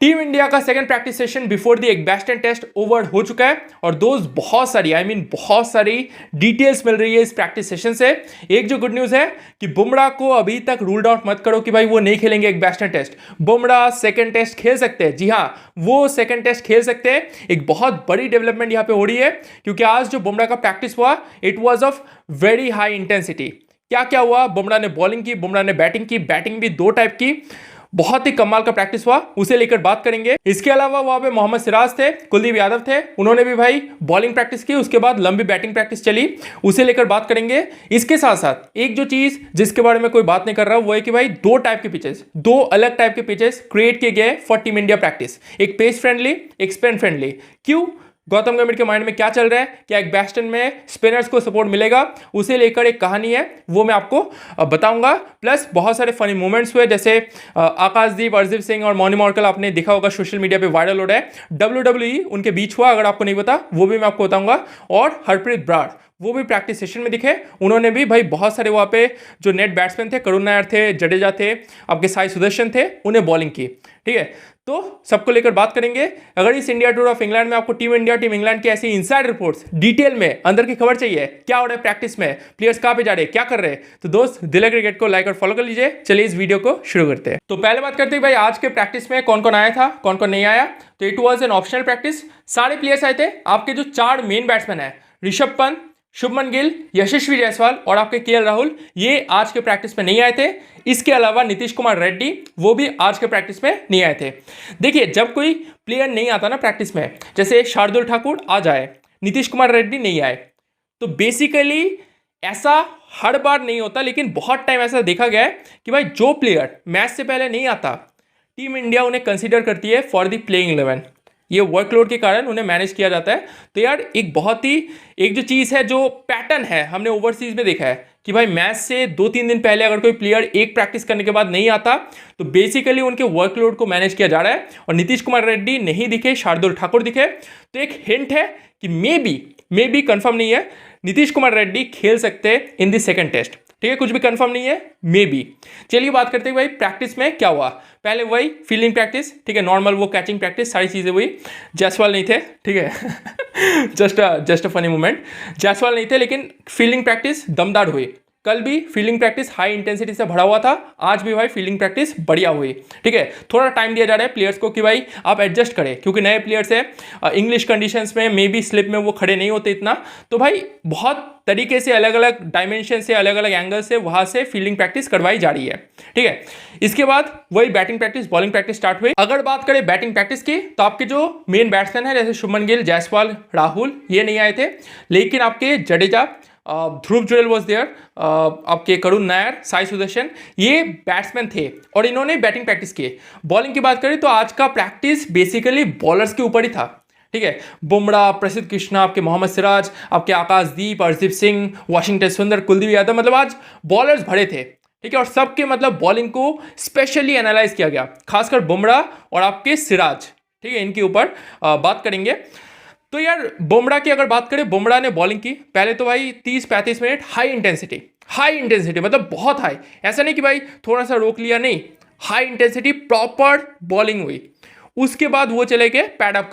Team India का second practice session before the Edgbaston test over हो चुका है और दोस्त बहुत सारी बहुत सारी डिटेल्स मिल रही है इस प्रैक्टिस सेशन से। एक जो गुड न्यूज़ है कि बुमराह को अभी तक रूल्ड आउट मत करो कि भाई वो नहीं खेलेंगे एग्बैस्टन टेस्ट। बुमराह सेकंड टेस्ट खेल सकते हैं, जी हाँ वो सेकंड टेस्ट खेल सकते हैं। एक बहुत बड़ी डेवलपमेंट यहाँ पे हो रही है क्योंकि आज जो बुमराह का प्रैक्टिस हुआ it was of very high intensity. क्या क्या हुआ, बुमराह ने बॉलिंग की, बुमराह ने बैटिंग की, बैटिंग भी दो टाइप की, बहुत ही कमाल का प्रैक्टिस हुआ, उसे लेकर बात करेंगे। इसके अलावा वहां पे मोहम्मद सिराज थे, कुलदीप यादव थे, उन्होंने भी भाई बॉलिंग प्रैक्टिस की, उसके बाद लंबी बैटिंग प्रैक्टिस चली, उसे लेकर बात करेंगे। इसके साथ साथ एक जो चीज जिसके बारे में कोई बात नहीं कर रहा वो है कि भाई दो टाइप के पिचेस, दो अलग टाइप के पिचेस क्रिएट किए गए फॉर टीम इंडिया प्रैक्टिस, एक पेस फ्रेंडली एक स्पिन फ्रेंडली। क्यों, गौतम गंभीर के माइंड में क्या चल रहा है, क्या एग्बैस्टन में स्पिनर्स को सपोर्ट मिलेगा, उसे लेकर एक कहानी है वो मैं आपको बताऊंगा। प्लस बहुत सारे फनी मोमेंट्स हुए, जैसे आकाशदीप, अर्शदीप सिंह और मौनी मौर्कल, आपने देखा होगा सोशल मीडिया पे वायरल हो रहा है। WWE उनके बीच हुआ, अगर आपको नहीं पता वो भी मैं आपको बताऊंगा। और हरप्रीत ब्रार वो भी प्रैक्टिस सेशन में दिखे, उन्होंने भी भाई बहुत सारे वहाँ पे जो नेट बैट्समैन थे, करुण नायर थे, जडेजा थे, आपके साई सुदर्शन थे, उन्हें बॉलिंग की। ठीक है, तो सबको लेकर बात करेंगे। अगर इस इंडिया टूर ऑफ इंग्लैंड में आपको टीम इंडिया टीम इंग्लैंड की ऐसी इनसाइड रिपोर्ट्स डिटेल में अंदर की खबर चाहिए, क्या हो रहा है प्रैक्टिस में, प्लेयर्स कहाँ पे जा रहे हैं, क्या कर रहे हैं, तो दोस्त दिल क्रिकेट को लाइक और फॉलो कर लीजिए। चलिए इस वीडियो को शुरू करते हैं। तो पहले बात करते हैं भाई आज के प्रैक्टिस में कौन कौन आया था, कौन कौन नहीं आया। तो it was an optional practice, सारे प्लेयर्स आए थे। आपके जो चार मेन बैट्समैन है, ऋषभ पंत, शुभमन गिल, यशस्वी जायसवाल और आपके केएल राहुल, ये आज के प्रैक्टिस में नहीं आए थे। इसके अलावा नीतीश कुमार रेड्डी वो भी आज के प्रैक्टिस में नहीं आए थे। देखिए जब कोई प्लेयर नहीं आता ना प्रैक्टिस में, जैसे शार्दुल ठाकुर आज आए, नीतीश कुमार रेड्डी नहीं आए, तो बेसिकली ऐसा हर बार नहीं होता, लेकिन बहुत टाइम ऐसा देखा गया है कि भाई जो प्लेयर मैच से पहले नहीं आता, टीम इंडिया उन्हें कंसीडर करती है फॉर द प्लेइंग 11। ये वर्कलोड के कारण उन्हें मैनेज किया जाता है। तो यार एक जो चीज़ है, जो पैटर्न है, हमने ओवरसीज में देखा है कि भाई मैच से 2-3 दिन पहले अगर कोई प्लेयर एक प्रैक्टिस करने के बाद नहीं आता तो बेसिकली उनके वर्कलोड को मैनेज किया जा रहा है। और नीतीश कुमार रेड्डी नहीं दिखे, शार्दुल ठाकुर दिखे, तो एक हिंट है कि मे बी कंफर्म नहीं है, नीतीश कुमार रेड्डी खेल सकते हैं इन द सेकंड टेस्ट। ठीक है, कुछ भी कंफर्म नहीं है, मे बी। चलिए बात करते हैं भाई प्रैक्टिस में क्या हुआ। पहले वही फील्डिंग प्रैक्टिस, ठीक है, नॉर्मल वो कैचिंग प्रैक्टिस, सारी चीज़ें हुई। जायसवाल नहीं थे, ठीक है just a funny moment, Jaiswal नहीं थे, लेकिन फील्डिंग प्रैक्टिस दमदार हुई। कल भी फील्डिंग प्रैक्टिस हाई इंटेंसिटी से भरा हुआ था, आज भी भाई फील्डिंग प्रैक्टिस बढ़िया हुई। ठीक है, थोड़ा टाइम दिया जा रहा है प्लेयर्स को कि भाई आप एडजस्ट करें, क्योंकि नए प्लेयर्स है, इंग्लिश कंडीशंस में मे बी स्लिप में वो खड़े नहीं होते इतना, तो भाई बहुत तरीके से अलग अलग डायमेंशन से, अलग अलग एंगल से वहां से फील्डिंग प्रैक्टिस करवाई जा रही है। ठीक है, इसके बाद वही batting practice, bowling practice start हुई। अगर बात करें बैटिंग प्रैक्टिस की, तो आपके जो मेन बैट्समैन है जैसे शुभमन गिल, जायसवाल, राहुल, ये नहीं आए थे, लेकिन आपके जडेजा, ध्रुव जुरेल वॉज देयर, आपके करुण नायर, साई सुदर्शन, ये बैट्समैन थे और इन्होंने बैटिंग प्रैक्टिस की। बॉलिंग की बात करें तो आज का प्रैक्टिस बेसिकली बॉलर्स के ऊपर ही था। ठीक है, बुमराह, प्रसिद्ध कृष्णा, आपके मोहम्मद सिराज, आपके आकाशदीप, अर्शदीप सिंह, वाशिंगटन सुंदर, कुलदीप यादव, मतलब आज बॉलर्स भरे थे। ठीक है, और सबके मतलब बॉलिंग को स्पेशली एनालाइज किया गया, खासकर बुमराह और आपके सिराज। ठीक है, इनके ऊपर बात करेंगे। तो यार बुमराह की अगर बात करें, बुमराह ने बॉलिंग की पहले तो भाई 30-35 मिनट हाई इंटेंसिटी मतलब बहुत हाई, ऐसा नहीं कि भाई थोड़ा सा रोक लिया, नहीं, हाई इंटेंसिटी प्रॉपर बॉलिंग हुई। उसके बाद वो चले गए पैड अप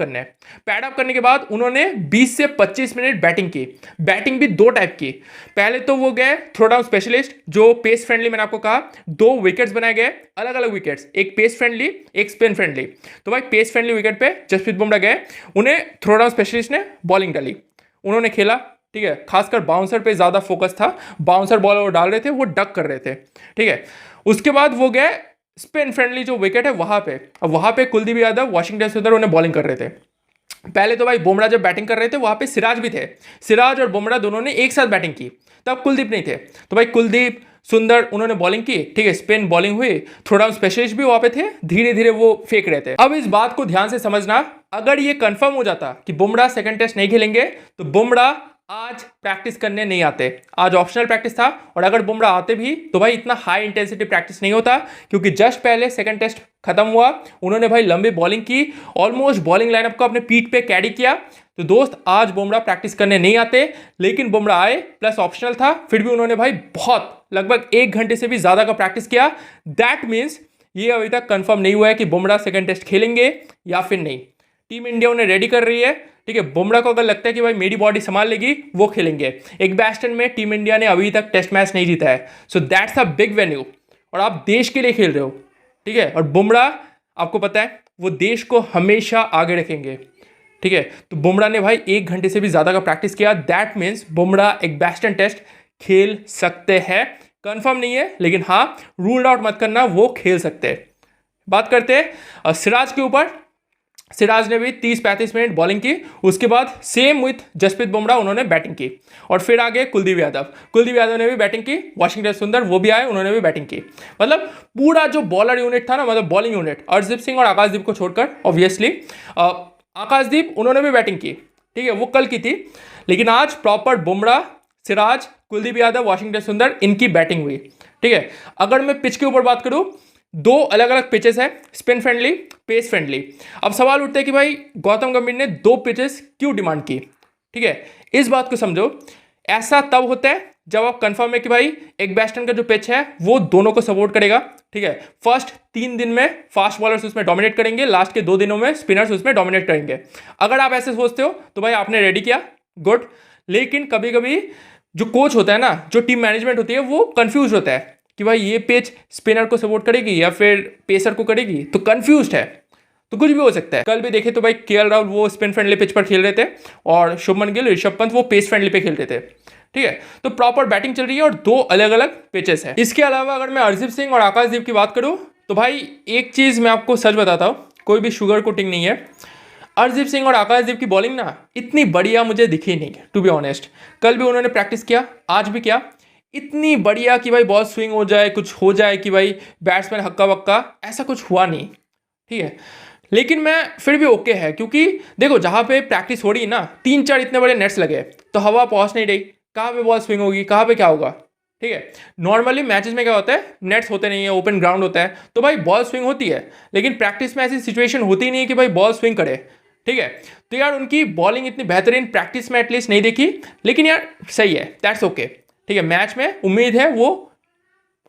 करने के बाद उन्होंने 20 से 25 मिनट बैटिंग की। बैटिंग भी दो टाइप की, पहले तो वो गए थ्रो डाउन स्पेशलिस्ट, जो पेस फ्रेंडली, मैंने आपको कहा 2 विकेट्स बनाए गए, अलग अलग विकेट्स, एक पेस फ्रेंडली एक स्पिन फ्रेंडली। तो भाई पेस फ्रेंडली विकेट पे जसप्रीत बुमराह गए, उन्हें थ्रो डाउन स्पेशलिस्ट ने बॉलिंग डाली, उन्होंने खेला। ठीक है, खासकर बाउंसर पे ज्यादा फोकस था, बाउंसर बॉल वो डाल रहे थे, वो डक कर रहे थे। ठीक है, उसके बाद वो गए स्पिन फ्रेंडली जो विकेट है वहां पे कुलदीप यादव, वाशिंगटन सुंदर उन्हें बॉलिंग कर रहे थे। पहले तो भाई बुमराह जब बैटिंग कर रहे थे वहां पे सिराज भी थे, सिराज और बुमराह दोनों ने एक साथ बैटिंग की, तब कुलदीप नहीं थे, तो भाई कुलदीप, सुंदर उन्होंने बॉलिंग की। ठीक है, स्पिन बॉलिंग हुई, थ्रो डाउन स्पेशलिस्ट भी वहां पे थे, धीरे धीरे वो फेंक रहे थे। अब इस बात को ध्यान से समझना, अगर ये कंफर्म हो जाता कि बुमराह सेकंड टेस्ट नहीं खेलेंगे तो बुमराह आज प्रैक्टिस करने नहीं आते, आज ऑप्शनल प्रैक्टिस था। और अगर बुमराह आते भी तो भाई इतना हाई इंटेंसिटी प्रैक्टिस नहीं होता, क्योंकि जस्ट पहले सेकंड टेस्ट खत्म हुआ, उन्होंने भाई लंबी बॉलिंग की, ऑलमोस्ट बॉलिंग लाइनअप को अपने पीठ पे कैरी किया। तो दोस्त आज बुमराह प्रैक्टिस करने नहीं आते, लेकिन बुमराह आए, प्लस ऑप्शनल था, फिर भी उन्होंने भाई बहुत लगभग 1 घंटे से भी ज्यादा का प्रैक्टिस किया। दैट मीन्स ये अभी तक कंफर्म नहीं हुआ है कि बुमराह सेकंड टेस्ट खेलेंगे या फिर नहीं। टीम इंडिया उन्हें रेडी कर रही है, ठीक है। बुमराह को अगर लगता है कि भाई मेरी बॉडी संभाल लेगी, वो खेलेंगे। एजबैस्टन में टीम इंडिया ने अभी तक टेस्ट मैच नहीं जीता है, so that's a big venue और आप देश के लिए खेल रहे हो, ठीक है। और बुमराह आपको पता है वो देश को हमेशा आगे रखेंगे, ठीक है। तो बुमराह ने भाई 1 घंटे से भी ज्यादा का प्रैक्टिस किया, that means Bumrah Edgbaston test खेल सकते हैं। कंफर्म नहीं है, लेकिन हाँ रूल्ड आउट मत करना, वो खेल सकते हैं। बात करते हैं सिराज के ऊपर। सिराज ने भी 30-35 मिनट बॉलिंग की, उसके बाद सेम विथ जसप्रीत बुमराह उन्होंने बैटिंग की और फिर आगे कुलदीप यादव। कुलदीप यादव ने भी बैटिंग की, वाशिंगटन सुंदर वो भी आए, उन्होंने भी बैटिंग की। मतलब पूरा जो बॉलर यूनिट था ना, मतलब बॉलिंग यूनिट, अर्शदीप सिंह और आकाशदीप को छोड़कर ऑब्वियसली, आकाशदीप उन्होंने भी बैटिंग की, ठीक है, वो कल की थी। लेकिन आज प्रॉपर बुमराह, सिराज, कुलदीप यादव, वाशिंगटन सुंदर इनकी बैटिंग हुई, ठीक है। अगर मैं पिच के ऊपर बात करूं, 2 अलग अलग पिचेस हैं, स्पिन फ्रेंडली, पेस फ्रेंडली। अब सवाल उठता है कि भाई गौतम गंभीर ने 2 पिचेस क्यों डिमांड की, ठीक है। इस बात को समझो, ऐसा तब होता है जब आप कंफर्म है कि भाई एजबैस्टन का जो पिच है वो दोनों को सपोर्ट करेगा, ठीक है। फर्स्ट 3 दिन में फास्ट बॉलर्स उसमें डोमिनेट करेंगे, लास्ट के 2 दिनों में स्पिनर्स उसमें डोमिनेट करेंगे। अगर आप ऐसे सोचते हो तो भाई आपने रेडी किया, गुड। लेकिन कभी कभी जो कोच होता है ना, जो टीम मैनेजमेंट होती है, वो कंफ्यूज होता है कि भाई ये पिच स्पिनर को सपोर्ट करेगी या फिर पेसर को करेगी, तो कंफ्यूज्ड है, तो कुछ भी हो सकता है। कल भी देखे तो भाई केएल राहुल वो स्पिन फ्रेंडली पिच पर खेल रहे थे और शुभमन गिल, ऋषभ पंत वो पेस फ्रेंडली पे खेलते थे, ठीक है। तो प्रॉपर बैटिंग चल रही है और 2 अलग अलग पिचेस है। इसके अलावा अगर मैं अर्शदीप सिंह और आकाशदीप की बात करूं तो भाई एक चीज मैं आपको सच बताता हूं, कोई भी शुगर कोटिंग नहीं है, अर्शदीप सिंह और आकाशदीप की बॉलिंग ना इतनी बढ़िया मुझे दिखी नहीं, टू बी ऑनेस्ट। कल भी उन्होंने प्रैक्टिस किया, आज भी किया, इतनी बढ़िया कि भाई बॉल स्विंग हो जाए, कुछ हो जाए कि भाई बैट्समैन हक्का बक्का, ऐसा कुछ हुआ नहीं, ठीक है। लेकिन मैं फिर भी ओके है, क्योंकि देखो जहां पे प्रैक्टिस हो रही है ना, 3-4 इतने बड़े नेट्स लगे, तो हवा पहुंच नहीं रही, कहाँ पे बॉल स्विंग होगी, कहाँ पे क्या होगा, ठीक है। नॉर्मली मैचेस में क्या होता है, नेट्स होते नहीं है, ओपन ग्राउंड होता है, तो भाई बॉल स्विंग होती है। लेकिन प्रैक्टिस में ऐसी सिचुएशन होती नहीं है कि भाई बॉल स्विंग करे, ठीक है। तो यार उनकी बॉलिंग इतनी बेहतरीन प्रैक्टिस में एटलीस्ट नहीं देखी, लेकिन यार सही है, दैट्स ओके, ठीक है। मैच में उम्मीद है वो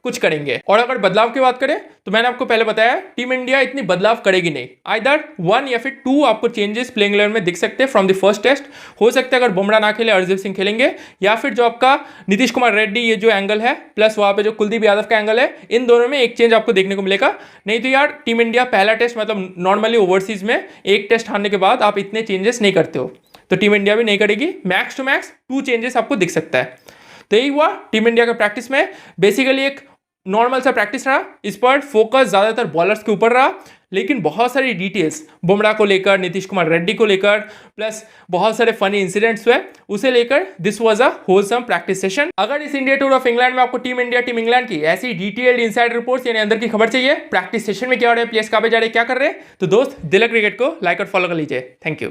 कुछ करेंगे। और अगर बदलाव की बात करें तो मैंने आपको पहले बताया टीम इंडिया इतनी बदलाव करेगी नहीं, आइदर 1 या फिर 2 आपको चेंजेस प्लेइंग 11 में दिख सकते हैं फ्रॉम द फर्स्ट टेस्ट। हो सकता है अगर बुमराह ना खेले अर्शदीप सिंह खेलेंगे, या फिर जो आपका नीतीश कुमार रेड्डी ये जो एंगल है प्लस वहां पे जो कुलदीप यादव का एंगल है, इन दोनों में एक चेंज आपको देखने को मिलेगा। नहीं तो यार टीम इंडिया पहला टेस्ट, मतलब नॉर्मली ओवरसीज में 1 टेस्ट हारने के बाद आप इतने चेंजेस नहीं करते हो, तो टीम इंडिया भी नहीं करेगी। मैक्स टू मैक्स 2 चेंजेस आपको दिख सकता है। तो यही हुआ टीम इंडिया का प्रैक्टिस में, बेसिकली एक नॉर्मल सा प्रैक्टिस रहा। इस पर फोकस ज्यादातर बॉलर्स के ऊपर रहा, लेकिन बहुत सारी डिटेल्स बुमराह को लेकर, नीतीश कुमार रेड्डी को लेकर, प्लस बहुत सारे फनी इंसिडेंट्स हुए, उसे लेकर this was a wholesome practice session. अगर इस इंडिया टूर ऑफ इंग्लैंड में आपको टीम इंडिया, टीम इंग्लैंड की ऐसी डिटेल्ड इनसाइड रिपोर्ट्स यानी अंदर की खबर चाहिए, प्रैक्टिस सेशन में क्या हो रहा है, प्लेयर्स कहां पे जा रहे हैं, क्या कर रहे हैं, तो दोस्त दिल क्रिकेट को लाइक और फॉलो कर लीजिए। Thank you.